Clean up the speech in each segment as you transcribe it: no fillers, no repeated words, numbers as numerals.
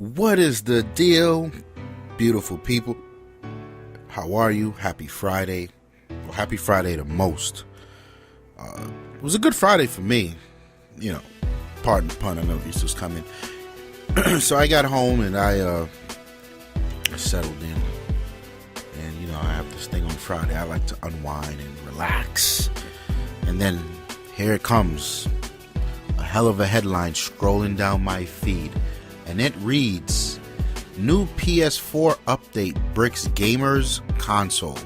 What is the deal, beautiful people? How are you? Happy Friday. Well, happy Friday to most. It was a good Friday for me. You know, pardon the pun, I know this was coming. So I got home and I settled in. And, you know, I have this thing on Friday. I like to unwind and relax. And then here it comes. A hell of a headline scrolling down my feed. And it reads, new PS4 update bricks Gamerz console.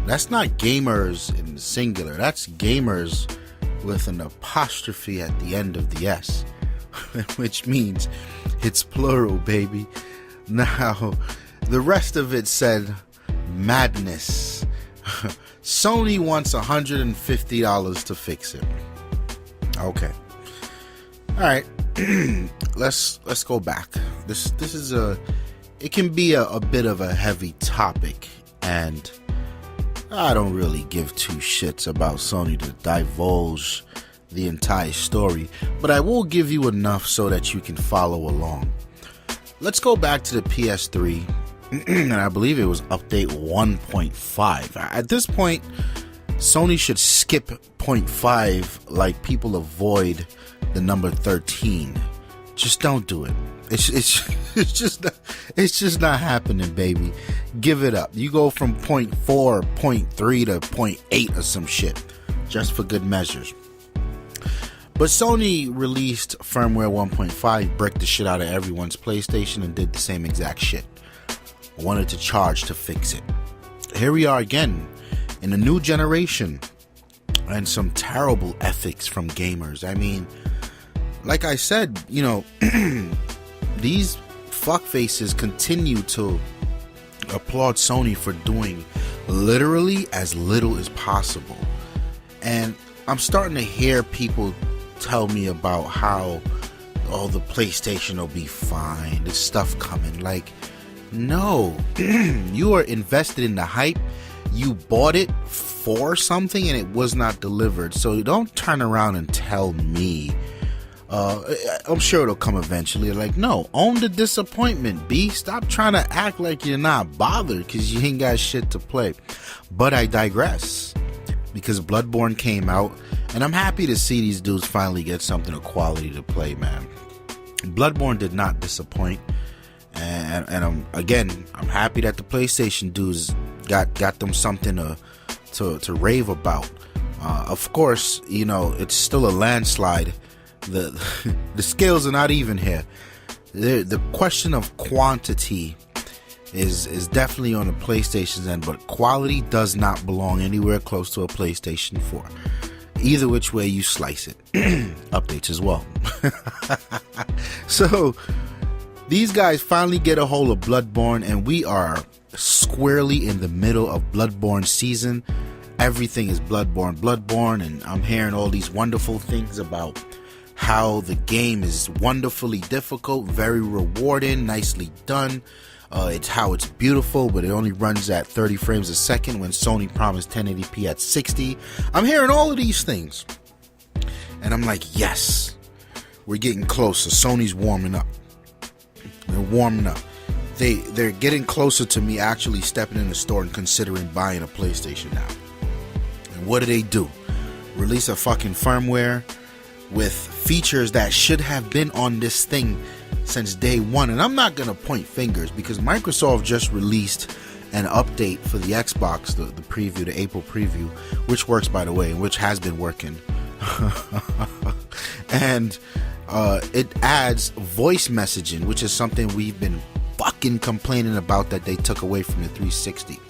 That's not Gamerz in singular. That's Gamerz with an apostrophe at the end of the S. Which means it's plural, baby. Now, the rest of it said madness. Sony wants $150 to fix it. Okay. Alright. Let's go back. This is it can be a bit of a heavy topic, and I don't really give two shits about Sony to divulge the entire story, but I will give you enough so that you can follow along. Let's go back to the PS3, and I believe it was update 1.5. At this point, Sony should skip 0.5 like people avoid the number 13. Just don't do it. It's just not happening, baby. Give it up. You go from 0.4, 0.3 to 0.8 or some shit, just for good measures. But Sony released firmware 1.5, bricked the shit out of everyone's PlayStation, and did the same exact shit. Wanted to charge to fix it. Here we are again in a new generation, and some terrible ethics from Gamerz. I mean, like I said, you know, these fuckfaces continue to applaud Sony for doing literally as little as possible. And I'm starting to hear people tell me about how, oh, the PlayStation will be fine, there's stuff coming. Like, no. You are invested in the hype. You bought it for something and it was not delivered. So don't turn around and tell me. I'm sure it'll come eventually. Like, no, own the disappointment, B. Stop trying to act like you're not bothered because you ain't got shit to play. But I digress, because Bloodborne came out, and I'm happy to see these dudes finally get something of quality to play, man. Bloodborne did not disappoint, and I'm happy that the PlayStation dudes got them something to rave about. Of course, you know, it's still a landslide. The scales are not even here. The question of quantity is definitely on the PlayStation's end, but quality does not belong anywhere close to a PlayStation 4. Either which way you slice it. Updates as well. So these guys finally get a hold of Bloodborne, and we are squarely in the middle of Bloodborne season. Everything is Bloodborne, and I'm hearing all these wonderful things about how the game is wonderfully difficult, very rewarding, nicely done. It's how it's beautiful, but it only runs at 30 frames a second when Sony promised 1080p at 60. I'm hearing all of these things, and I'm like, yes, we're getting closer. Sony's warming up. They're warming up. They're getting closer to me actually stepping in the store and considering buying a PlayStation now. And what do? Release a fucking firmware with features that should have been on this thing since day one. And I'm not gonna point fingers, because Microsoft just released an update for the Xbox, the preview, the April preview, which works, by the way, and which has been working. And it adds voice messaging, which is something we've been fucking complaining about that they took away from the 360.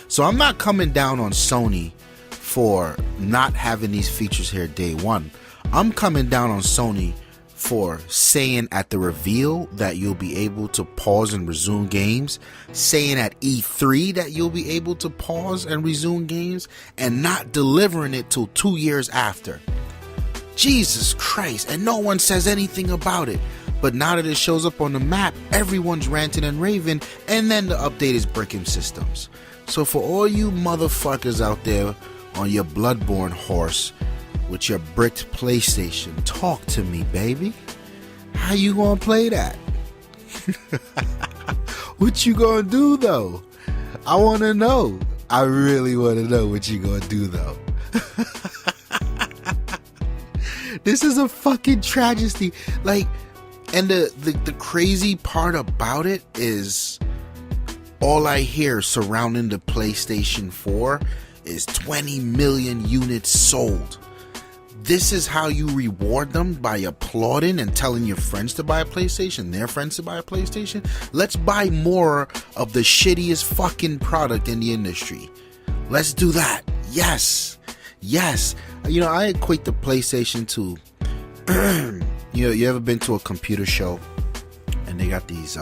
So I'm not coming down on Sony for not having these features here day one. I'm coming down on Sony for saying at the reveal that you'll be able to pause and resume games, saying at E3 that you'll be able to pause and resume games, and not delivering it till 2 years after. Jesus Christ, and no one says anything about it. But now that it shows up on the map, everyone's ranting and raving, and then the update is bricking systems. So for all you motherfuckers out there on your Bloodborne horse with your bricked PlayStation, talk to me, baby. How you gonna play that? What you gonna do though? I wanna know. I really wanna know what you gonna do though. This is a fucking tragedy. Like, and the crazy part about it is all I hear surrounding the PlayStation 4 is 20 million units sold. This is how you reward them, by applauding and telling your friends to buy a PlayStation, their friends to buy a PlayStation. Let's buy more of the shittiest fucking product in the industry. Let's do that. Yes. Yes. You know, I equate the PlayStation to, you ever been to a computer show and they got these,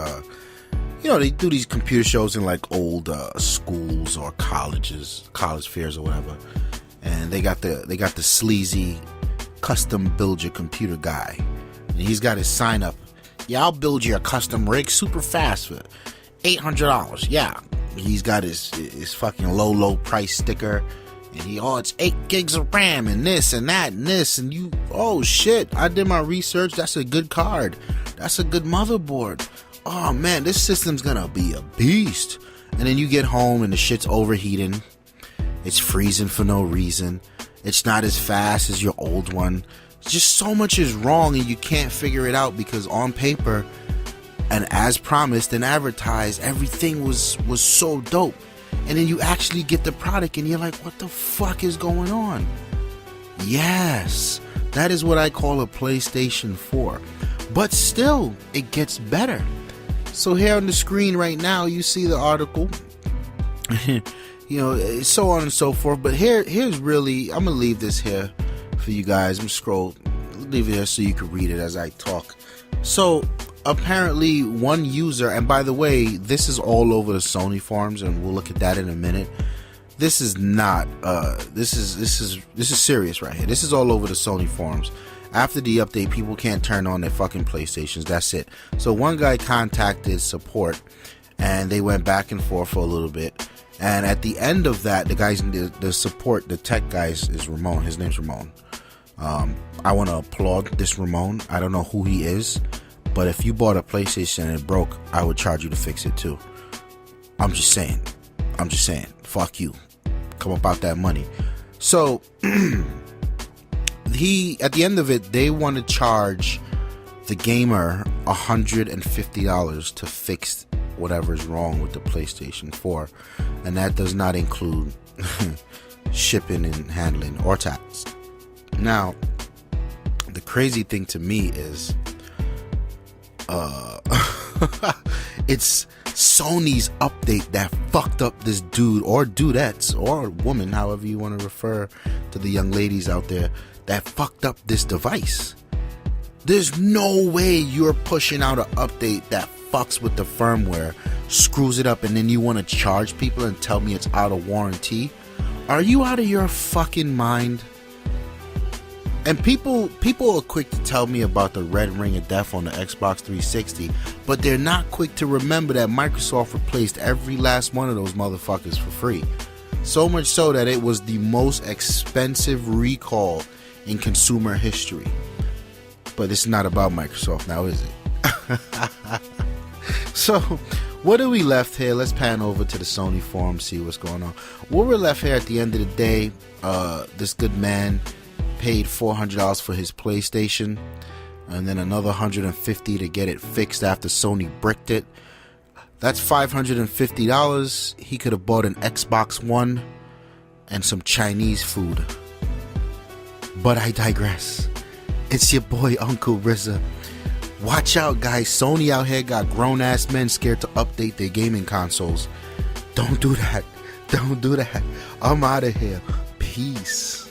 they do these computer shows in like old schools or colleges, college fairs or whatever. And they got the sleazy custom build your computer guy. And he's got his sign up. Yeah, I'll build you a custom rig super fast for $800. Yeah. He's got his fucking low price sticker. And it's 8 gigs of RAM and this and that and this. And you, oh shit, I did my research. That's a good card. That's a good motherboard. Oh man, this system's gonna be a beast. And then you get home and the shit's overheating. It's freezing for no reason. It's not as fast as your old one. Just so much is wrong and you can't figure it out because on paper and as promised and advertised, everything was so dope. And then you actually get the product and you're like, what the fuck is going on? Yes, that is what I call a PlayStation 4. But still, it gets better. So here on the screen right now, you see the article. So on and so forth. But here's really, I'm going to leave this here for you guys. I'm going to scroll, leave it here so you can read it as I talk. So apparently one user, and by the way, this is all over the Sony forums, and we'll look at that in a minute. This is not, this is serious right here. This is all over the Sony forums. After the update, people can't turn on their fucking PlayStations. That's it. So one guy contacted support, and they went back and forth for a little bit. And at the end of that, the support, the tech guy is Ramon. His name's Ramon. I want to applaud this Ramon. I don't know who he is, but if you bought a PlayStation and it broke, I would charge you to fix it too. I'm just saying. Fuck you. Come up out that money. So at the end of it, they want to charge the gamer $150 to fix whatever's wrong with the PlayStation 4, and that does not include shipping and handling or tax. Now, the crazy thing to me is it's Sony's update that fucked up this dude or dudettes or woman, however you want to refer to the young ladies out there, that fucked up this device. There's no way you're pushing out an update that fucks with the firmware, screws it up, and then you want to charge people and tell me it's out of warranty. Are you out of your fucking mind? And people are quick to tell me about the red ring of death on the Xbox 360, but they're not quick to remember that Microsoft replaced every last one of those motherfuckers for free. So much so that it was the most expensive recall in consumer history. But it's not about Microsoft now, is it? So, what are we left here? Let's pan over to the Sony forum, see what's going on. What we're left here at the end of the day, this good man paid $400 for his PlayStation, and then another $150 to get it fixed after Sony bricked it. That's $550. He could have bought an Xbox One and some Chinese food. But I digress. It's your boy Uncle RZA. Watch out, guys. Sony out here got grown-ass men scared to update their gaming consoles. Don't do that. Don't do that. I'm out of here. Peace.